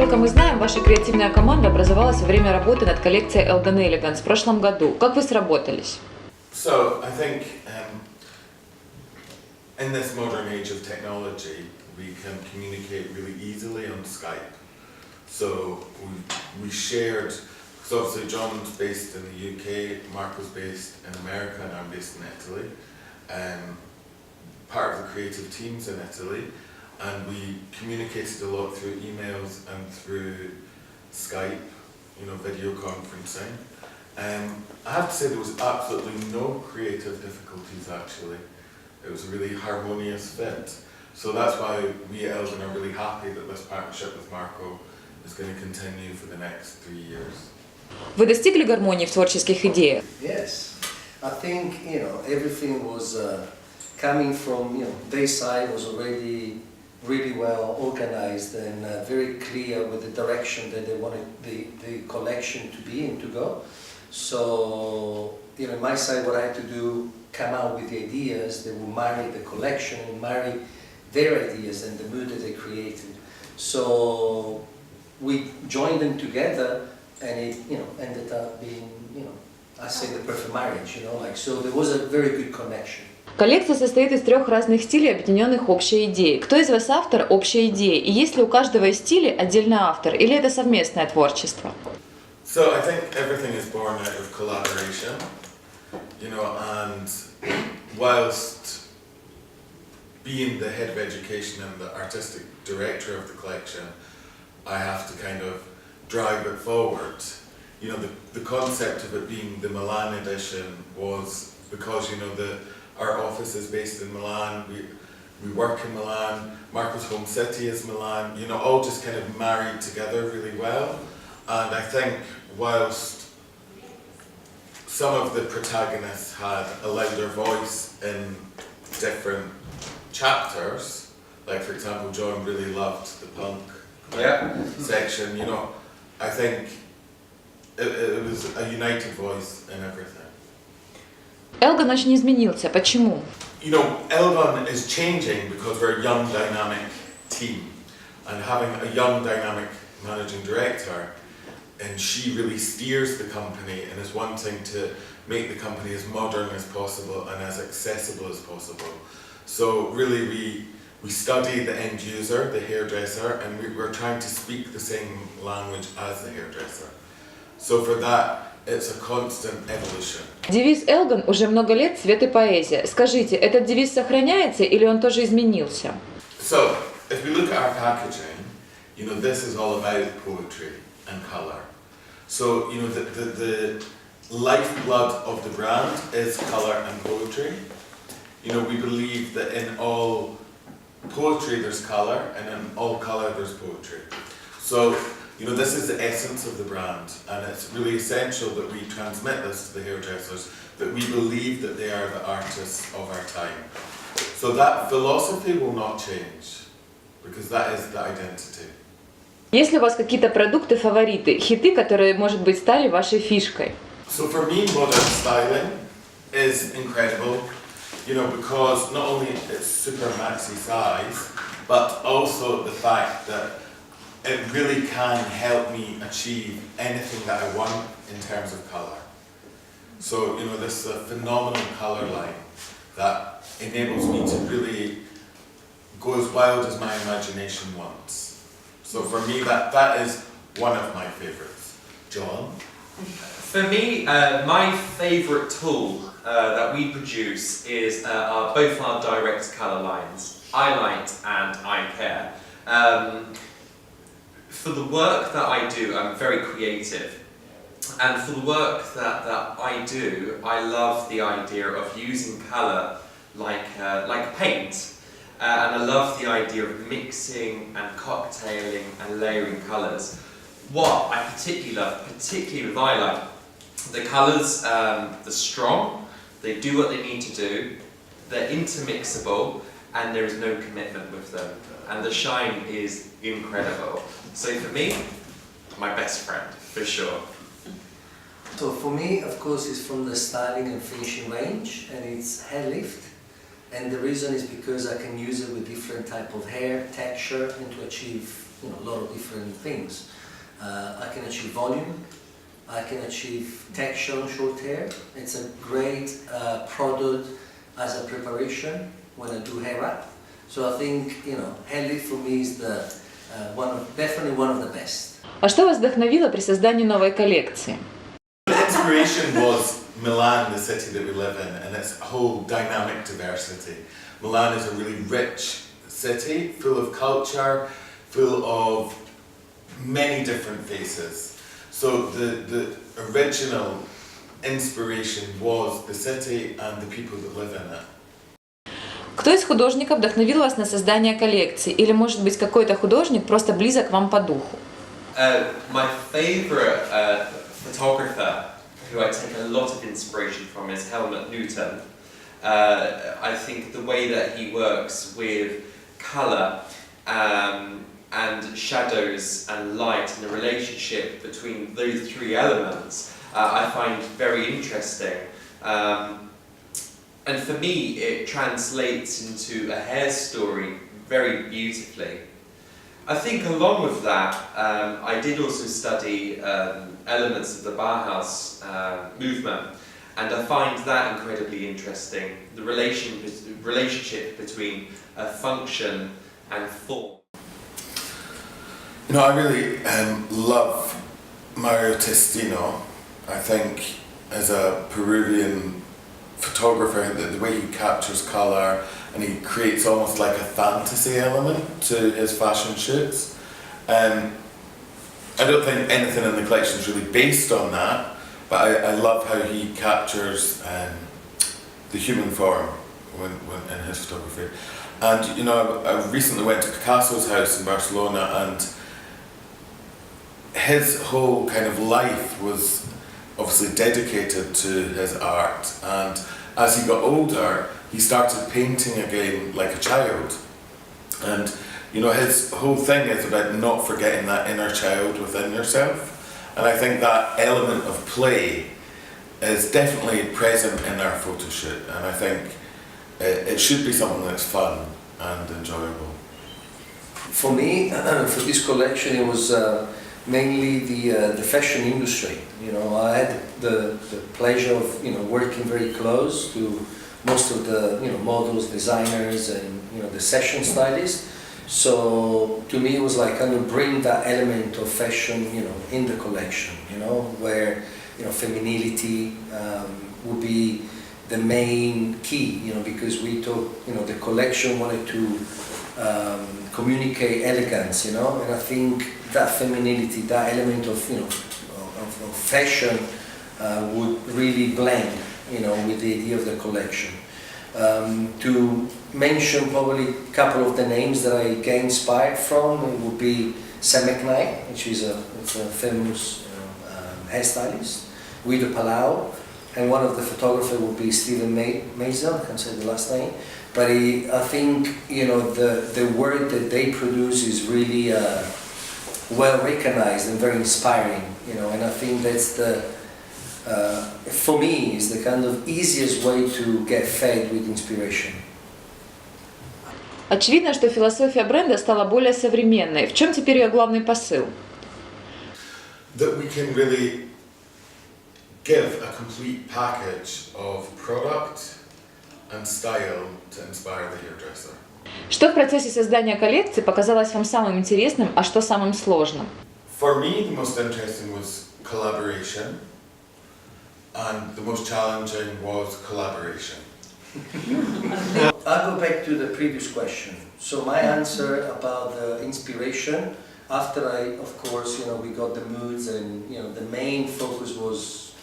Насколько мы знаем, ваша креативная команда образовалась во время работы над коллекцией Elgon в прошлом году. Как вы сработались? So I think in this modern age of technology, we can communicate really easily on Skype. So we shared, because obviously John's based in the UK, Marco's based in America, and I'm based in Italy. Part of the creative teams in Italy, and we communicated a lot through emails and through Skype, video conferencing. I have to say there was absolutely no creative difficulties actually. It was a really harmonious fit. So that's why we at Elgon are really happy that this partnership with Marco is going to continue for the next 3 years. Вы достигли гармонии в творческих идеях? Yes, I think everything was coming from their side was already really well organized and very clear with the direction that they wanted the collection to be and to go. So on my side, what I had to do, come out with the ideas that will marry the collection and marry their ideas and the mood that they created. So we joined them together, and it ended up being I say the perfect marriage. So there was a very good connection. Коллекция состоит из 3 разных стилей, объединенных общей идеей. Кто из вас автор общей идеи? И есть ли у каждого из стилей отдельный автор? Или это совместное творчество? So I think everything is born out of collaboration, and whilst being the head of education and the artistic director of the collection, I have to kind of drive it forward. The concept of it being the Milan edition was because our office is based in Milan, we work in Milan, Marco's home city is Milan, all just kind of married together really well. And I think whilst some of the protagonists had a louder voice in different chapters, like for example John really loved the punk section, I think it was a united voice in everything. Elgon очень изменился. Почему? Elgon is changing because we're a young, dynamic team, and having a young, dynamic managing director, and she really steers the company and is wanting to make the company as modern as possible and as accessible as possible. So really we study the end user, the hairdresser, and we're trying to speak the same language as the hairdresser. So for that, it's a constant evolution. Девиз Elgon уже много лет «Цвет и поэзия». Скажите, этот девиз сохраняется или он тоже изменился? So, if we look at our packaging, this is all about poetry and colour. So, the lifeblood of the brand is colour and poetry. We believe that in all poetry there's colour, and in all colour there's poetry. So, this is the essence of the brand, and it's really essential that we transmit this to the hairdressers, that we believe that they are the artists of our time. So that philosophy will not change, because that is the identity. Есть ли у вас какие-то продукты фавориты, хиты, которые, может быть, стали вашей фишкой? So for me, modern styling is incredible, because not only it's super maxi size, but also the fact that it really can help me achieve anything that I want in terms of colour. So, this is a phenomenal colour line that enables me to really go as wild as my imagination wants. So for me, that is one of my favourites. John? For me, my favourite tool that we produce is both our direct colour lines, iLight and iCare. For the work that I do, I'm very creative. And for the work that I do, I love the idea of using colour like paint. And I love the idea of mixing and cocktailing and layering colours. What I particularly love, particularly with iLight, the colours, they're strong, they do what they need to do, they're intermixable, and there is no commitment with them. And the shine is incredible. So for me, my best friend, for sure. So for me, of course, it's from the styling and finishing range, and it's hair lift. And the reason is because I can use it with different type of hair, texture, and to achieve a lot of different things. I can achieve volume, I can achieve texture on short hair. It's a great product as a preparation when I do hair wrap. So I think, hair lift for me is definitely one of the best. А что вас вдохновило при создании новой коллекции? The inspiration was Milan, the city that we live in, and its whole dynamic diversity. Milan is a really rich city, full of culture, full of many different faces. So the original inspiration was the city and the people that live in it. Кто из художников вдохновил вас на создание коллекции? Или, может быть, какой-то художник просто близок вам по духу? My favourite photographer, who I take a lot of inspiration from, is Helmut Newton. I think the way that he works with colour and shadows and light and the relationship between those three elements, I find very interesting. And for me, it translates into a hair story very beautifully. I think along with that, I did also study elements of the Bauhaus movement, and I find that incredibly interesting, the relationship between function and form. I really love Mario Testino. I think as a Peruvian photographer, the way he captures colour and he creates almost like a fantasy element to his fashion shoots. I don't think anything in the collection is really based on that, but I love how he captures the human form in his photography. And I recently went to Picasso's house in Barcelona, and his whole kind of life was obviously dedicated to his art, and as he got older he started painting again like a child, and his whole thing is about not forgetting that inner child within yourself, and I think that element of play is definitely present in our photo shoot, and I think it should be something that's fun and enjoyable. For me, for this collection, it was mainly the fashion industry. I had the pleasure of working very close to most of the models, designers, and the session stylists. So to me, it was like kind of bring that element of fashion in the collection. Where femininity would be the main key. Because we took the collection wanted to communicate elegance. And I think that femininity, that element of of fashion would really blend with the idea of the collection. To mention probably a couple of the names that I get inspired from, it would be Sam McKnight, which is a famous hairstylist, Guido Palau, and one of the photographers would be Stephen Mason, I can't say the last name, but I think the work that they produce is really well recognized and very inspiring, and I think that's for me is the kind of easiest way to get fed with inspiration. Очевидно, что философия бренда стала более современной. В чем теперь ее главный посыл? That we can really give a complete package of product and style to inspire the hairdresser. Что в процессе создания коллекции показалось вам самым интересным, а что самым сложным? For me, the most interesting was collaboration, and the most challenging was collaboration. I'll go back to the previous question. So my answer about the inspiration, after of course, we got the moods, and the main focus was,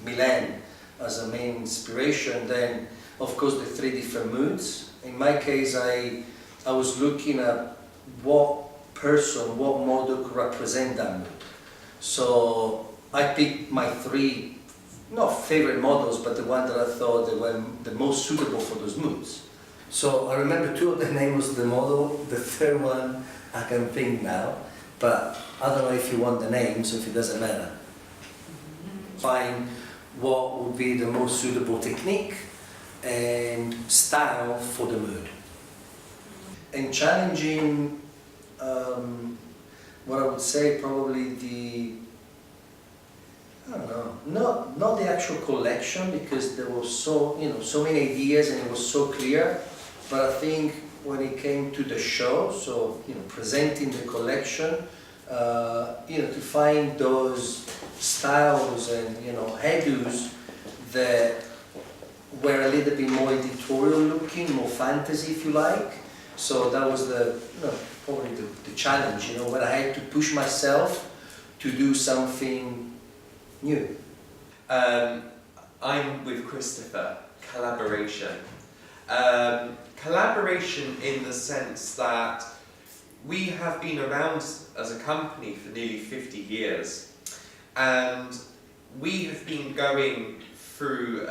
Milan as a main inspiration. Then, of course, the three different moods. In my case, I was looking at what model could represent that mood. So I picked my three, not favorite models, but the one that I thought they were the most suitable for those moods. So I remember two of the names of the model, the third one I can think now, but I don't know if you want the names, if it doesn't matter. Find what would be the most suitable technique, and style for the mood. And challenging, what I would say probably I don't know, not the actual collection, because there was so many ideas and it was so clear, but I think when it came to the show, so presenting the collection, to find those styles and hairdos that were a little bit more editorial looking, more fantasy if you like. So that was probably the challenge, when I had to push myself to do something new. I'm with Christopher. Collaboration. Collaboration in the sense that we have been around as a company for nearly 50 years, and we have been going through,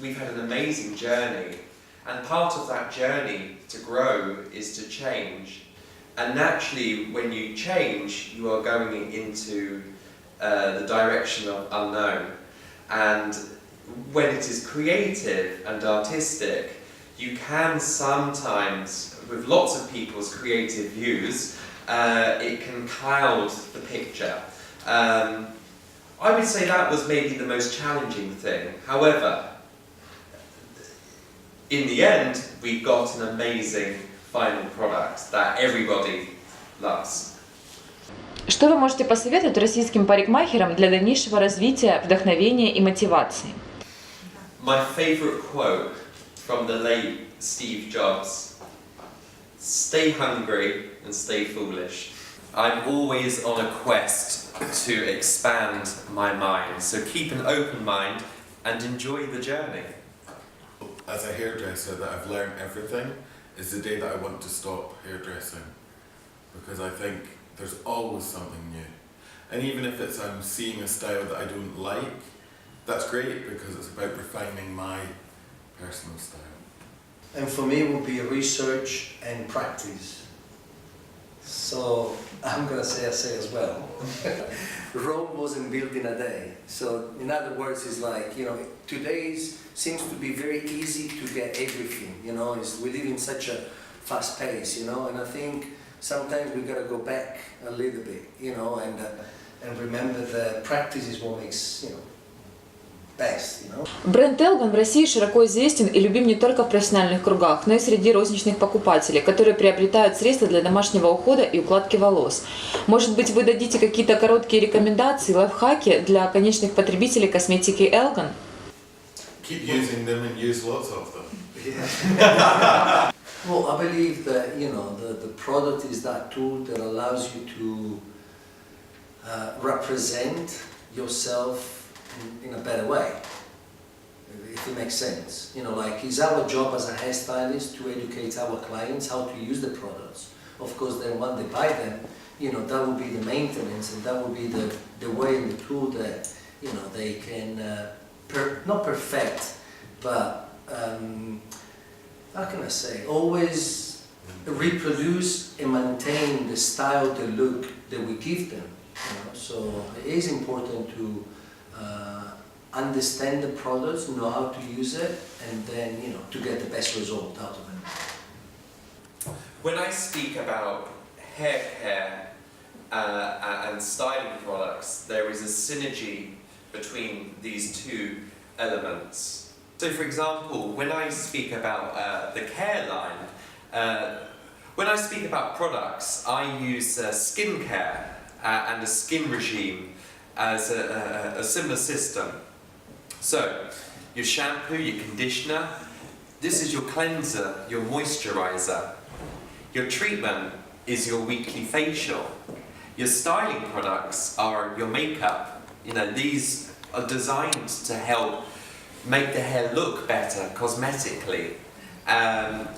we've had an amazing journey, and part of that journey to grow is to change. And naturally, when you change, you are going into the direction of unknown. And when it is creative and artistic, you can sometimes, with lots of people's creative views, it can cloud the picture. I would say that was maybe the most challenging thing. However, in the end, we got an amazing final product that everybody loves. Что вы можете посоветовать российским парикмахерам для дальнейшего развития, вдохновения и мотивации? My favorite quote from the late Steve Jobs: "Stay hungry and stay foolish." I'm always on a quest to expand my mind, so keep an open mind and enjoy the journey. As a hairdresser, that I've learned everything is the day that I want to stop hairdressing, because I think there's always something new. And even if it's I'm seeing a style that I don't like, that's great, because it's about refining my personal style. And for me it would be research and practice. So I'm going to say as well. Rome wasn't built in a day. So in other words, it's like, today's seems to be very easy to get everything, we live in such a fast pace, and I think sometimes we got to go back a little bit, and remember that practice is what makes, best, Бренд Elgon в России широко известен и любим не только в профессиональных кругах, но и среди розничных покупателей, которые приобретают средства для домашнего ухода и укладки волос. Может быть, вы дадите какие-то короткие рекомендации, лайфхаки для конечных потребителей косметики Elgon? Keep using them and use lots of them. Yeah. Well, I believe that the product is that tool that allows you to represent yourself in a better way, if it makes sense. It's our job as a hairstylist to educate our clients how to use the products. Of course, then when they buy them, that will be the maintenance, and that will be the way and the tool that they can not perfect, but how can I say, always reproduce and maintain the style, the look that we give them. So it is important to understand the products, know how to use it, and then to get the best result out of it. When I speak about hair care and styling products, there is a synergy between these two elements. So for example, when I speak about the care line, when I speak about products, I use skincare and a skin regime as a similar system. So, your shampoo, your conditioner, this is your cleanser, your moisturizer. Your treatment is your weekly facial. Your styling products are your makeup. These are designed to help make the hair look better cosmetically. And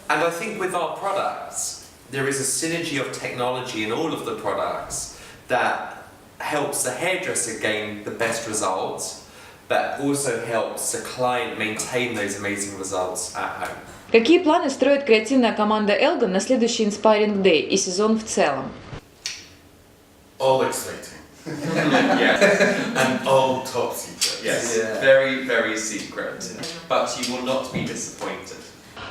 I think with our products, there is a synergy of technology in all of the products that helps the hairdresser gain the best results, but also helps the client maintain those amazing results at home. Какие планы строит креативная команда Elgon на следующий Inspiring Day и сезон в целом? All exciting. Yes. And all top secret. Yes. Yeah. Very, very secret. But you will not be disappointed.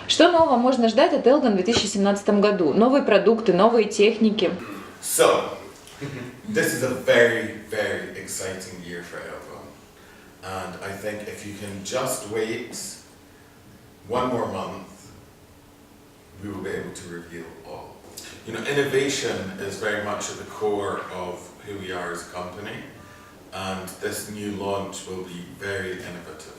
Что нового можно ждать от Elgon в 2017 году? Новые продукты, новые техники. So, this is a very, very exciting year for Elgon. And I think if you can just wait one more month, we will be able to reveal all. You know, innovation is very much at the core of who we are as a company, and this new launch will be very innovative.